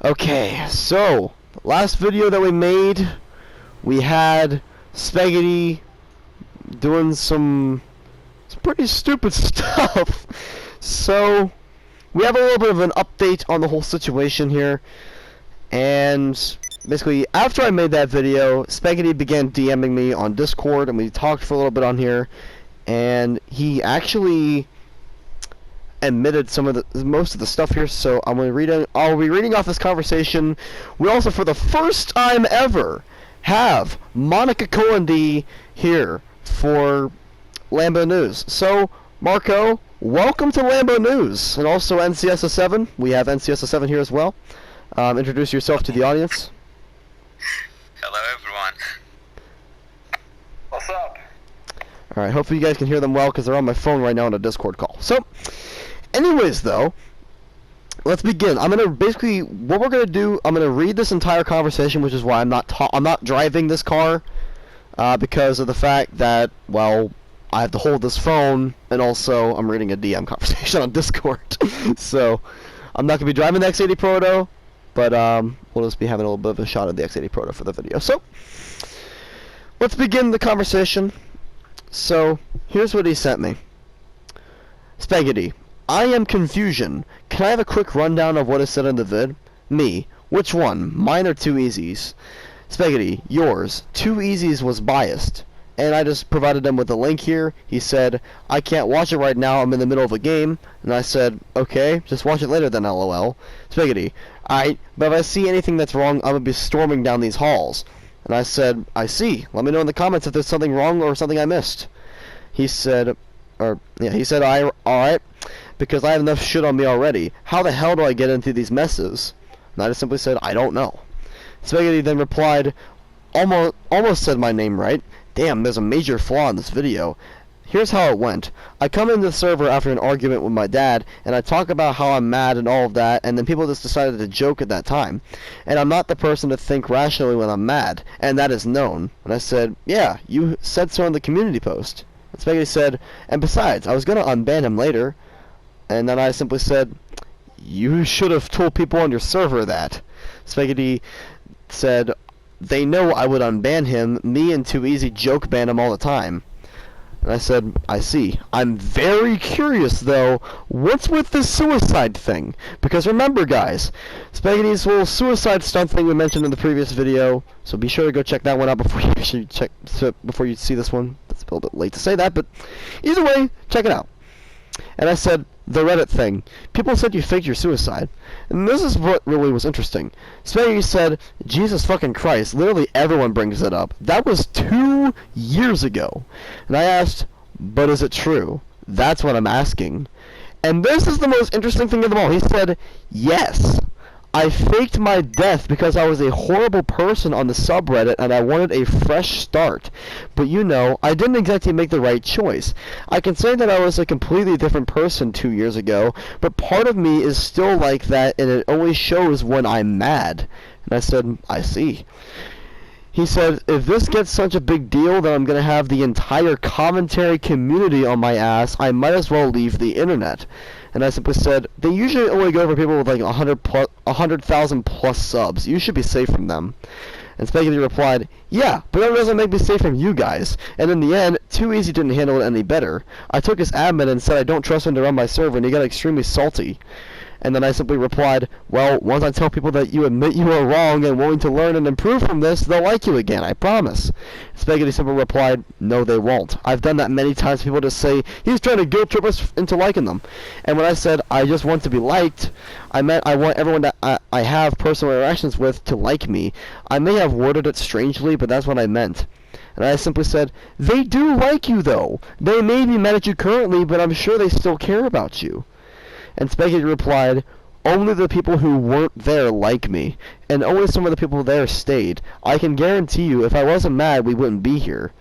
Okay, so last video that we made, we had Spegady doing some pretty stupid stuff. So we have a little bit of an update on the whole situation here, and basically after I made that video, Spegady began DMing me on Discord, and we talked for a little bit on here, and he actually admitted most of the stuff here, so I'll be reading off this conversation. We also, for the first time ever, have Monika Cohen here for Lambo News. So, Marco, welcome to Lambo News, and also NCSS7. We have NCSS7 here as well. Introduce yourself to the audience. Hello, everyone. What's up? Alright, hopefully you guys can hear them well, because they're on my phone right now on a Discord call. So, anyways, though, let's begin. I'm gonna what we're gonna do. I'm gonna read this entire conversation, which is why I'm not driving this car, because of the fact that, well, I have to hold this phone, and also I'm reading a DM conversation on Discord. So I'm not gonna be driving the X80 Proto, but we'll just be having a little bit of a shot of the X80 Proto for the video. So let's begin the conversation. So here's what he sent me. Spegady, I am confusion. Can I have a quick rundown of what is said in the vid? Me. Which one? Mine or 2easies? Spegady, yours. 2easies was biased. And I just provided him with a link here. He said, I can't watch it right now, I'm in the middle of a game. And I said, okay, just watch it later then, LOL. Spegady, alright, but if I see anything that's wrong, I'm gonna be storming down these halls. And I said, I see. Let me know in the comments if there's something wrong or something I missed. He said, alright, because I have enough shit on me already. How the hell do I get into these messes? And I just simply said, I don't know. Spegady then replied, almost said my name right. Damn, there's a major flaw in this video. Here's how it went. I come into the server after an argument with my dad, and I talk about how I'm mad and all of that, and then people just decided to joke at that time. And I'm not the person to think rationally when I'm mad, and that is known. And I said, yeah, you said so in the community post. And Spegady said, and besides, I was going to unban him later. And then I simply said, you should have told people on your server that. Spegady said, they know I would unban him. Me and 2easy joke ban him all the time. And I said, I see. I'm very curious, though, what's with this suicide thing? Because remember, guys, Spegady's whole suicide stunt thing we mentioned in the previous video, so be sure to go check that one out before you see this one. It's a little bit late to say that, but either way, check it out. And I said, the Reddit thing. People said you faked your suicide. And this is what really was interesting. Spegady said, Jesus fucking Christ, literally everyone brings it up. That was 2 years ago. And I asked, but is it true? That's what I'm asking. And this is the most interesting thing of them all. He said, yes. I faked my death because I was a horrible person on the subreddit and I wanted a fresh start. But you know, I didn't exactly make the right choice. I can say that I was a completely different person 2 years ago, but part of me is still like that and it always shows when I'm mad. And I said, I see. He said, if this gets such a big deal that I'm going to have the entire commentary community on my ass, I might as well leave the internet. And I simply said, they usually only go for people with like 100,000 plus subs. You should be safe from them. And Spegady replied, yeah, but that doesn't make me safe from you guys. And in the end, 2easy didn't handle it any better. I took his admin and said I don't trust him to run my server, and he got extremely salty. And then I simply replied, well, once I tell people that you admit you are wrong and willing to learn and improve from this, they'll like you again, I promise. Spegady simply replied, no, they won't. I've done that many times. People just say, he's trying to guilt trip us into liking them. And when I said, I just want to be liked, I meant I want everyone that I have personal interactions with to like me. I may have worded it strangely, but that's what I meant. And I simply said, they do like you, though. They may be mad at you currently, but I'm sure they still care about you. And Spegady replied, only the people who weren't there like me, and only some of the people there stayed. I can guarantee you, if I wasn't mad, we wouldn't be here.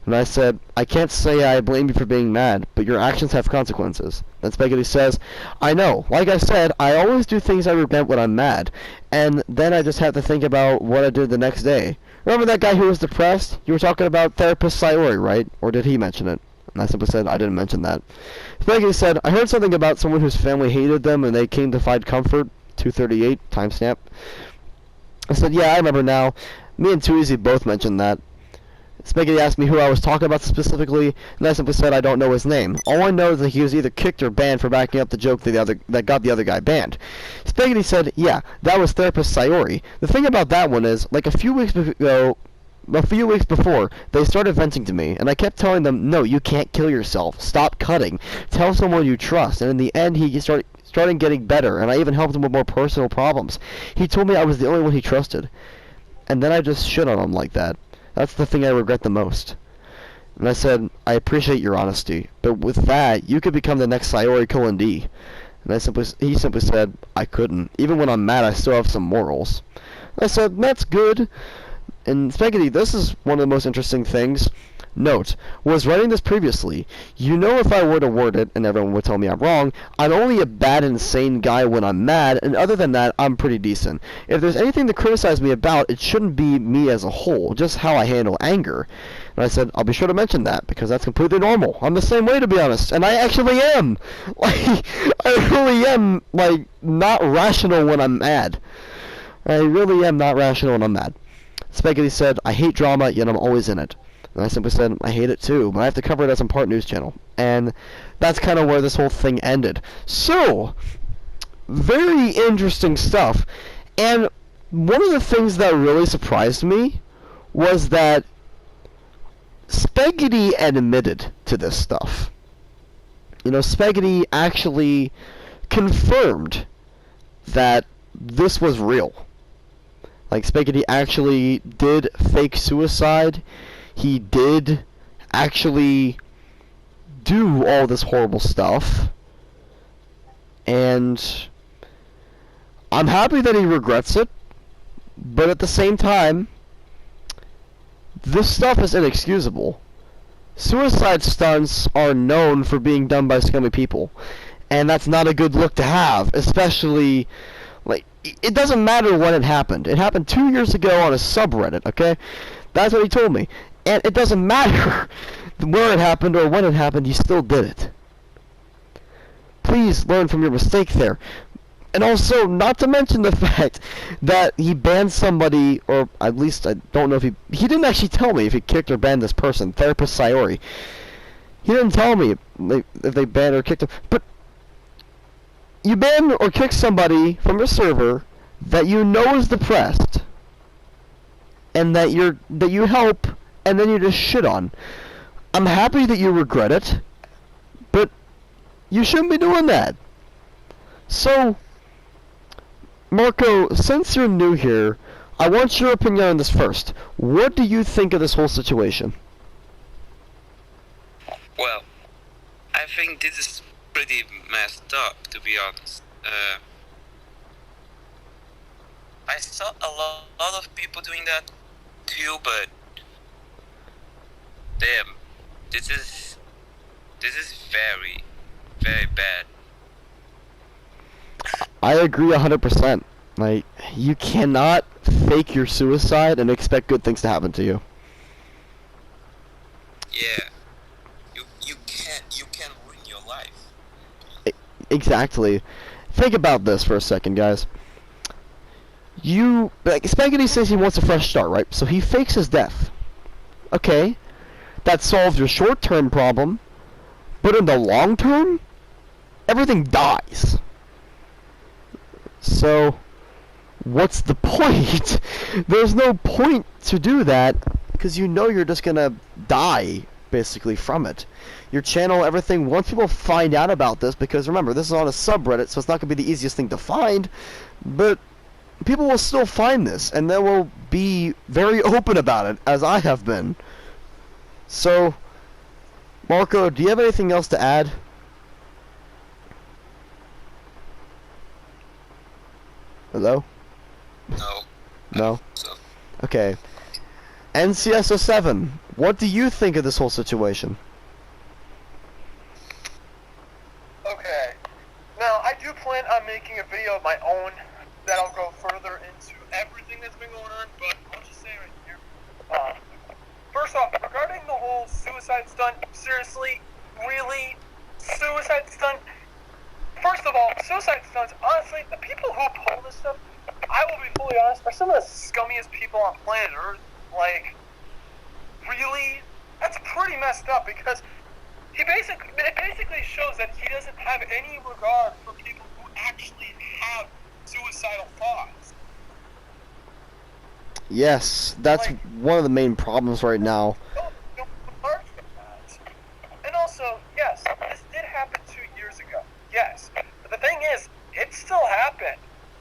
And I said, I can't say I blame you for being mad, but your actions have consequences. Then Spegady says, I know. Like I said, I always do things I regret when I'm mad, and then I just have to think about what I did the next day. Remember that guy who was depressed? You were talking about therapist Sayori, right? Or did he mention it? And I simply said, I didn't mention that. Spegady said, I heard something about someone whose family hated them and they came to find comfort. 2:38 timestamp. I said, yeah, I remember now. Me and Too Easy both mentioned that. Spegady asked me who I was talking about specifically, and I simply said I don't know his name. All I know is that he was either kicked or banned for backing up the joke that got the other guy banned. Spegady said, yeah, that was therapist Sayori. The thing about that one is, like a few weeks before, they started venting to me, and I kept telling them, no, you can't kill yourself. Stop cutting. Tell someone you trust. And in the end, he started getting better, and I even helped him with more personal problems. He told me I was the only one he trusted. And then I just shit on him like that. That's the thing I regret the most. And I said, I appreciate your honesty, but with that, you could become the next Sayori D. And he simply said, I couldn't. Even when I'm mad, I still have some morals. And I said, that's good. And Spegady, this is one of the most interesting things. Note, was writing this previously, you know if I were to word it, and everyone would tell me I'm wrong, I'm only a bad, insane guy when I'm mad, and other than that, I'm pretty decent. If there's anything to criticize me about, it shouldn't be me as a whole, just how I handle anger. And I said, I'll be sure to mention that, because that's completely normal. I'm the same way, to be honest, and I actually am. Like, I really am, like, not rational when I'm mad. I really am not rational when I'm mad. Spegady said, I hate drama, yet I'm always in it. And I simply said, I hate it too, but I have to cover it as a part news channel. And that's kind of where this whole thing ended. So, very interesting stuff. And one of the things that really surprised me was that Spegady admitted to this stuff. You know, Spegady actually confirmed that this was real. Like, Spegady actually did fake suicide. He did actually do all this horrible stuff. And I'm happy that he regrets it. But at the same time, this stuff is inexcusable. Suicide stunts are known for being done by scummy people. And that's not a good look to have. Especially, like, it doesn't matter when it happened. It happened 2 years ago on a subreddit, okay? That's what he told me. And it doesn't matter where it happened or when it happened, you still did it. Please learn from your mistake there. And also, not to mention the fact that he banned somebody, or at least I don't know if he didn't actually tell me if he kicked or banned this person, therapist Sayori. He didn't tell me if they banned or kicked him. But you ban or kick somebody from your server that you know is depressed, and that you help, and then you just shit on. I'm happy that you regret it, but you shouldn't be doing that. So, Marco, since you're new here, I want your opinion on this first. What do you think of this whole situation? Well, I think this is pretty messed up, to be honest. I saw a lot of people doing that too, but damn, this is very, very bad. I agree 100%. Like, you cannot fake your suicide and expect good things to happen to you. Yeah, you can't ruin your life. Exactly. Think about this for a second, guys. Spegady says he wants a fresh start, right? So he fakes his death. Okay, that solves your short-term problem, but in the long term, everything dies. So, what's the point? There's no point to do that, because you know you're just gonna die, basically, from it. Your channel, everything, once people find out about this, because remember, this is on a subreddit, so it's not gonna be the easiest thing to find, but people will still find this, and they will be very open about it, as I have been. So, Marco, do you have anything else to add? Hello? No. No? So, Okay. NCSO7, what do you think of this whole situation? Okay. Now, I do plan on making a video of my own that'll go further into everything that's been going on, but I'll just say right here. First off, regarding the whole suicide stunt, seriously, really, suicide stunt? First of all, suicide stunts, honestly, the people who brutally honest, are some of the scummiest people on planet Earth. Like, really? That's pretty messed up because it basically shows that he doesn't have any regard for people who actually have suicidal thoughts. Yes, that's Like, one of the main problems right now. don't argue that. And also, yes, this did happen 2 years ago. Yes. But the thing is, it still happened.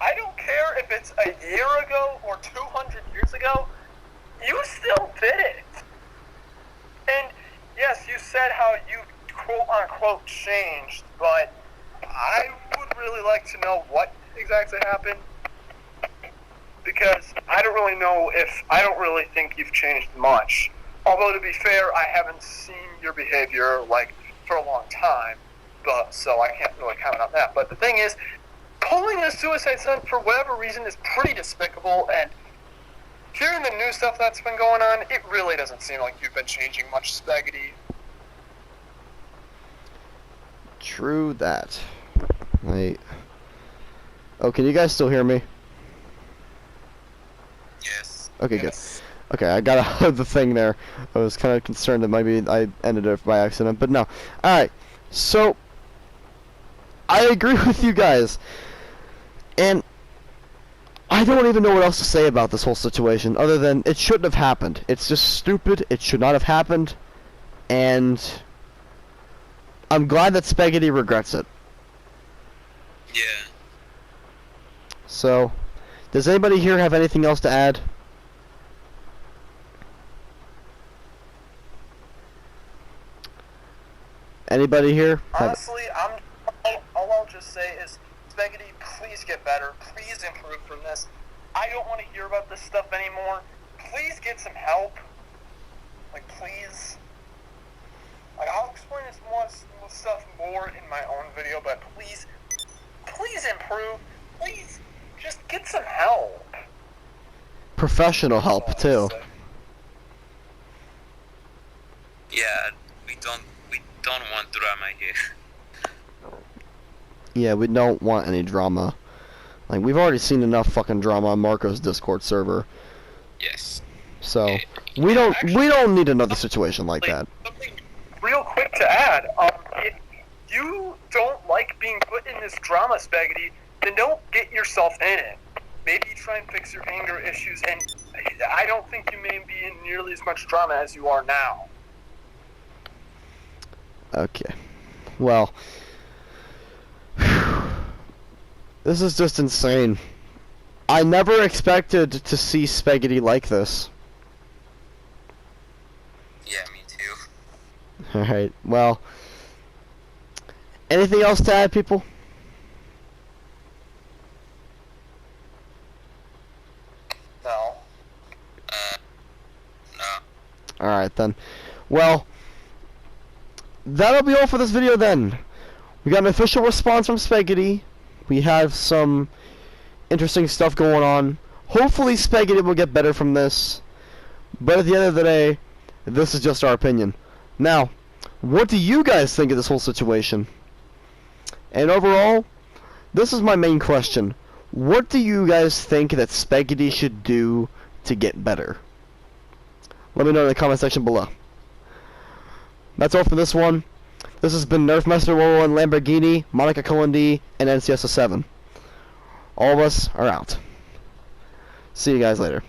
I don't care if it's a year ago or 200 years ago, you still did it. And yes, you said how you quote-unquote changed, but I would really like to know what exactly happened. Because I don't really think you've changed much. Although to be fair, I haven't seen your behavior like for a long time, but so I can't really comment on that. But the thing is, pulling a suicide stunt for whatever reason is pretty despicable, and hearing the new stuff that's been going on, it really doesn't seem like you've been changing much, Spegady. True that. Wait. Oh, can you guys still hear me? Yes. Okay, Yes. good. Okay, I got out of the thing there. I was kind of concerned that maybe I ended it by accident, but no. Alright, so I agree with you guys. And I don't even know what else to say about this whole situation other than it shouldn't have happened. It's just stupid. It should not have happened. And I'm glad that Spegady regrets it. Yeah. So, does anybody here have anything else to add? Anybody here? Honestly, all I'll just say is, Spegady, please get better. Please improve from this. I don't want to hear about this stuff anymore. Please get some help. Like, please. Like, I'll explain this stuff more in my own video, but please improve. Please, just get some help. Professional help, That's all too. I'll say. Yeah, we don't want drama here. Yeah, we don't want any drama. Like, we've already seen enough fucking drama on Marco's Discord server. Yes. So, we don't need another situation like that. Something real quick to add. If you don't like being put in this drama, Spegady, then don't get yourself in it. Maybe try and fix your anger issues, and I don't think you may be in nearly as much drama as you are now. Okay. Well, this is just insane. I never expected to see Spegady like this. Yeah, me too. Alright, well, anything else to add, people? No. No. Alright then. Well, that'll be all for this video then. We got an official response from Spegady. We have some interesting stuff going on. Hopefully Spegady will get better from this. But at the end of the day, this is just our opinion. Now, what do you guys think of this whole situation? And overall, this is my main question. What do you guys think that Spegady should do to get better? Let me know in the comment section below. That's all for this one. This has been Nerfmaster 101 Lamborghini, Monika Cullen D, and NCS07. All of us are out. See you guys later.